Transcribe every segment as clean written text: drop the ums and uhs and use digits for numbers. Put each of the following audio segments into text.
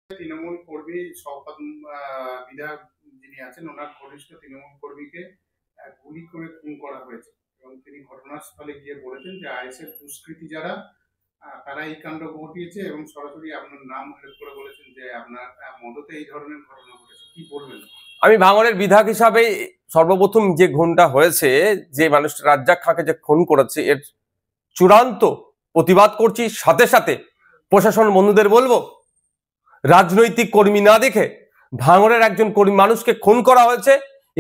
তৃণমূল কর্মী শওকত বিধায়ক যিনি আছেন ওনার ঘনিষ্ঠ তৃণমূল কর্মীকে গুলি করে খুন করা হয়েছে এবং তিনি ঘটনাস্থলে গিয়ে বলেছেন যে আইএসএফ দুষ্কৃতী যারা তারা এই কাণ্ড ঘটিয়েছে এবং সরাসরি আপনার নাম উল্লেখ করে বলেছেন যে আপনার মদতে এই ধরনের ঘটনা ঘটেছে। কি বলবেন? আমি ভাঙড়ের বিধায়ক হিসাবে সর্বপ্রথম যে খুনটা হয়েছে, যে মানুষটা রাজ্জাক খাঁকে যে খুন করেছে, এর চূড়ান্ত প্রতিবাদ করছি। সাথে সাথে প্রশাসন বন্ধুদের বলবো, রাজনৈতিক কর্মী না দেখে ভাঙড়ের একজন কর্মী মানুষকে খুন করা হয়েছে,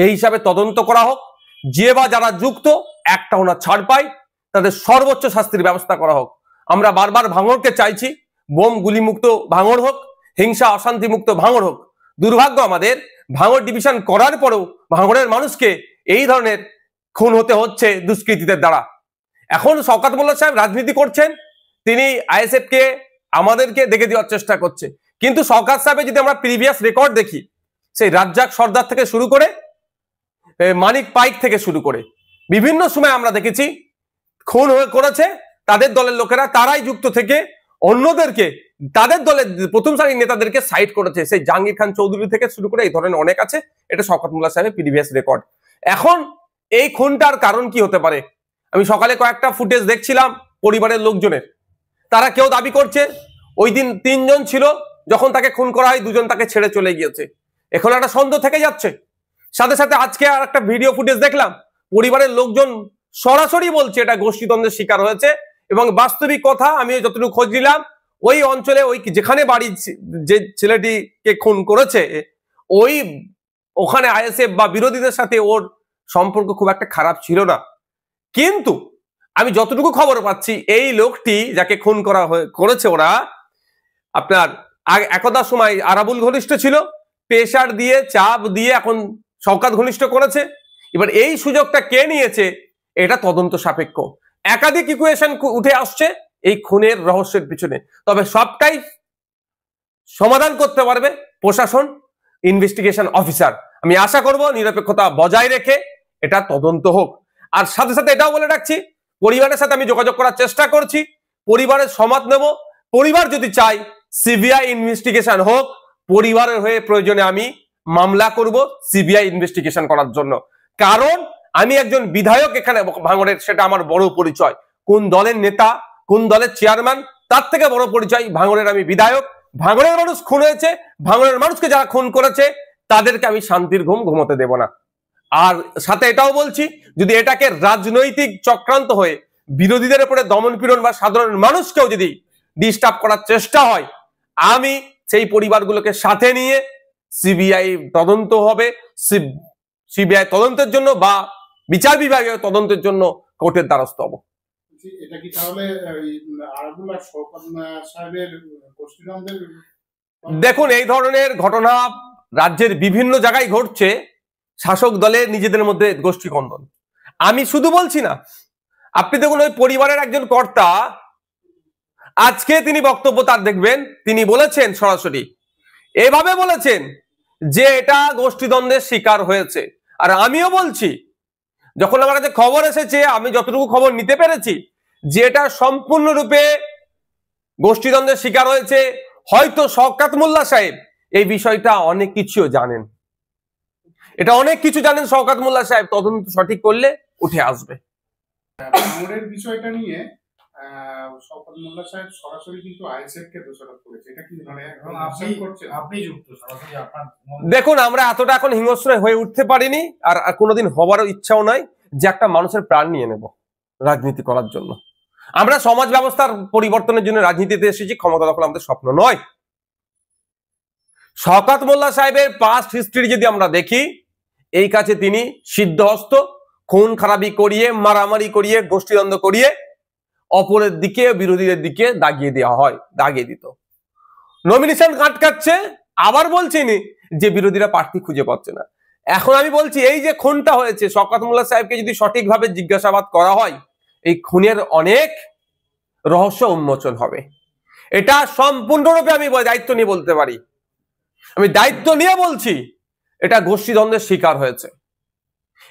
এই হিসাবে তদন্ত করা হোক। যে বা যারা যুক্ত একটাও না ছাড় পায়, তাদের সর্বোচ্চ শাস্তির ব্যবস্থা করা হোক। আমরা বারবার ভাঙড়কে চাইছি বোম গুলি মুক্ত ভাঙড় হোক, হিংসা অশান্তি মুক্ত ভাঙড় হোক। দুর্ভাগ্য আমাদের, ভাঙড় ডিভিশন করার পরেও ভাঙড়ের মানুষকে এই ধরনের খুন হতে হচ্ছে দুষ্কৃতীদের দ্বারা। এখন শওকত মোল্লা সাহেব রাজনীতি করছেন, তিনি আইএসএফ কে আমাদেরকে দেখে দেওয়ার চেষ্টা করছে। কিন্তু শওকত সাহেবের যদি আমরা প্রিভিয়াস রেকর্ড দেখি, সেই রাজ্জাক সর্দার থেকে শুরু করে মানিক পাইক থেকে শুরু করে বিভিন্ন সময় আমরা দেখেছি খুন করেছে তাদের দলের লোকেরা, তারাই যুক্ত থেকে অন্যদেরকে, তাদের দলের প্রথম সারির নেতাদেরকে সাইড করেছে। সেই জাহাঙ্গীর খান চৌধুরী থেকে শুরু করে এই ধরনের অনেক আছে। এটা শওকত মোল্লা সাহেবের প্রিভিয়াস রেকর্ড। এখন এই খুনটার কারণ কি হতে পারে? আমি সকালে কয়েকটা ফুটেজ দেখছিলাম পরিবারের লোকজনের, তারা কেউ দাবি করছে ওই দিন 3 জন ছিল, যখন তাকে খুন করা হয় 2 জন তাকে ছেড়ে চলে গিয়েছে। এখন একটা সন্দেহ থেকে যাচ্ছে। সাথে সাথে আজকে আর একটা ভিডিও ফুটেজ দেখলাম, পরিবারের লোকজন সরাসরি বলছে এটা গোষ্ঠীদ্বন্দ্বের শিকার হয়েছে। এবং বাস্তবিক কথা, আমি যতটুকু খোঁজ নিলাম, ওই অঞ্চলে ওই যেখানে বাড়ি যে ছেলেটিকে খুন করেছে, ওখানে আইএসএফ বা বিরোধীদের সাথে ওর সম্পর্ক খুব একটা খারাপ ছিল না। কিন্তু আমি যতটুকু খবর পাচ্ছি, এই লোকটি যাকে খুন করেছে ওরা, আপনার একদা সময় আরাবুল ঘনিষ্ঠ ছিল, প্রেশার দিয়ে চাপ দিয়ে এখন শওকত ঘনিষ্ঠ করেছে। এবার এই সুযোগটা কে নিয়েছে, এটা তদন্ত সাপেক্ষ। একাধিক ইকুয়েশন উঠে আসছে এই খুনের রহস্যের পিছনে, তবে সবটাই সমাধান করতে পারবে প্রশাসন, ইনভেস্টিগেশন অফিসার। আমি আশা করব নিরপেক্ষতা বজায় রেখে এটা তদন্ত হোক। আর সাথে সাথে এটাও বলে রাখছি, পরিবারের সাথে আমি যোগাযোগ করার চেষ্টা করছি, পরিবারের সমর্থ নেব। পরিবার যদি চাই সিবিআই ইনভেস্টিগেশন হোক, পরিবারের হয়ে প্রয়োজনে আমি মামলা করব সিবিআই ইনভেস্টিগেশন করার জন্য। কারণ আমি একজন বিধায়ক এখানে ভাঙড়ের, সেটা আমার বড় পরিচয়। কোন দলের নেতা, কোন দলের চেয়ারম্যান, তার থেকে বড় পরিচয় ভাঙড়ের আমি বিধায়ক। ভাঙড়ের মানুষ খুন হয়েছে, ভাঙড়ের মানুষকে যারা খুন করেছে তাদেরকে আমি শান্তির ঘুম ঘুমোতে দেব না। আর সাথে এটাও বলছি, যদি এটাকে রাজনৈতিক চক্রান্ত হয়ে বিরোধীদের উপরে দমন পীড়ন বা সাধারণ মানুষকেও যদি ডিস্টার্ব করার চেষ্টা হয়, আমি সেই পরিবারগুলোকে সাথে নিয়ে সিবিআই তদন্ত হবে, সিবিআই তদন্তের জন্য বা বিচার বিভাগীয় তদন্তের জন্য কোর্টের দ্বারস্থ হব। এটা কি তাহলে আরাবুল আর শওকত সাহেবের গোষ্ঠীদ্বন্দ্বের? দেখুন, এই ধরনের ঘটনা রাজ্যের বিভিন্ন জায়গায় ঘটছে, শাসক দলের নিজেদের মধ্যে গোষ্ঠী কন্দল। আমি শুধু বলছি না, আপনি দেখুন ওই পরিবারের একজন কর্তা, আজকে তিনি বক্তব্য তার দেখবেন, তিনি বলেছেন সরাসরি এভাবে বলেছেন যে এটা গোষ্ঠীদ্বন্দ্বের শিকার হয়েছে। আর আমিও বলছি, যখন আমার কাছে খবর এসেছে, আমি যতটুকু খবর নিতে পেরেছি, যে এটা সম্পূর্ণরূপে গোষ্ঠীদ্বন্দ্বের শিকার হয়েছে। হয়তো শওকত মোল্লা সাহেব এই বিষয়টা অনেক কিছু জানেন, এটা অনেক কিছু জানেন শওকত মোল্লা সাহেব, তদন্ত সঠিক করলে উঠে আসবে। ভাঙড়ের বিষয়টা নিয়ে শওকত মোল্লা সাহেব সরাসরি কিন্তু আইএসএফ কে দোষারোপ করেছে। এটা কি মানে আপনি যুক্ত সরাসরি আপনার? দেখুন, আমরা এতটা এখন হিংস্র হয়ে উঠতে পারিনি, আর কোনোদিন হবারও ইচ্ছাও নয় যে একটা মানুষের প্রাণ নিয়ে নেব রাজনীতি করার জন্য। আমরা সমাজ ব্যবস্থার পরিবর্তনের জন্য রাজনীতিতে এসেছি, ক্ষমতা দখল আমাদের স্বপ্ন নয়। শওকত মোল্লা সাহেবের পাস্ট হিস্ট্রি যদি আমরা দেখি, এই কাছে তিনি সিদ্ধহস্ত, খুন খারাপি করিয়ে, মারামারি করিয়ে, গোষ্ঠীদ্বন্দ্ব করিয়ে অপরের দিকে, বিরোধীদের দিকে দাগিয়ে দেওয়া হয়, দাগিয়ে দিত। নমিনেশন আটকাচ্ছে, আবার বলছিনি যে বিরোধীরা প্রার্থী খুঁজে পাচ্ছে না। এখন আমি বলছি, এই যে খুনটা হয়েছে, শওকত মোল্লা সাহেবকে যদি সঠিকভাবে জিজ্ঞাসাবাদ করা হয়, এই খুনের অনেক রহস্য উন্মোচন হবে। এটা সম্পূর্ণরূপে আমি দায়িত্ব নিয়ে বলতে পারি, আমি দায়িত্ব নিয়ে বলছি, এটা গোষ্ঠীদ্বন্দ্বের শিকার হয়েছে।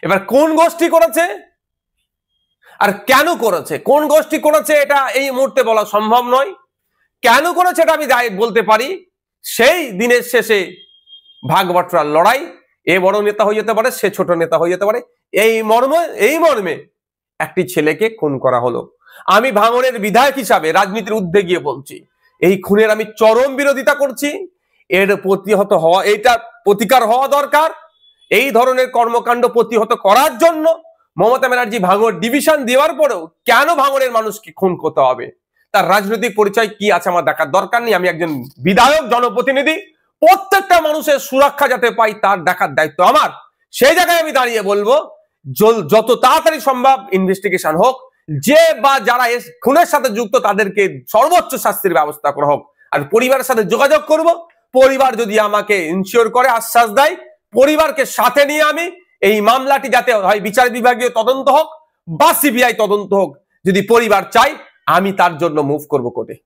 এবার কোন গোষ্ঠী করেছে আর কেন করেছে, কোন গোষ্ঠী করেছে এটা এই মুহূর্তে বলা সম্ভব নয়। কেন করেছে এটা আমি বলতে পারি, সেই দিনের শেষে ভাগ বাটোয়ারার লড়াই, এ বড় নেতা হয়ে যেতে পারে, সে ছোট নেতা হয়ে যেতে পারে, এই মর্মে একটি ছেলেকে খুন করা হলো। আমি ভাঙড়ের বিধায়ক হিসাবে রাজনীতির ঊর্ধ্বে গিয়ে বলছি, এই খুনের আমি চরম বিরোধিতা করছি। এর প্রতিহত হওয়া, এইটা প্রতিকার হওয়া দরকার। এই ধরনের কর্মকাণ্ড প্রতিহত করার জন্য মমতা ব্যানার্জি ভাঙড় ডিভিশন দেওয়ার পরেও কেন ভাঙড়ের মানুষকে খুন করতে হবে, তার রাজনৈতিক পরিচয় কি আছে আমার দেখার দরকার নেই। আমি একজন বিধায়ক, জনপ্রতিনিধি, প্রত্যেকটা মানুষের সুরক্ষা যাতে পাই তার দেখার দায়িত্ব আমার। সেই জায়গায় আমি দাঁড়িয়ে বলবো, যত তাড়াতাড়ি সম্ভব ইনভেস্টিগেশন হোক, যে বা যারা খুনের সাথে যুক্ত তাদেরকে সর্বোচ্চ শাস্তির ব্যবস্থা করা হোক। আর পরিবারের সাথে যোগাযোগ করব, পরিবার যদি আমাকে ইনশিওর করে, আশ্বাস দেয়, পরিবারকে সাথে নিয়ে আমি এই মামলাটি যাতে হয় বিচার বিভাগীয় তদন্ত হোক বা সিবিআই তদন্ত হোক, যদি পরিবার চাই, আমি তার জন্য মুভ করব কোর্টে।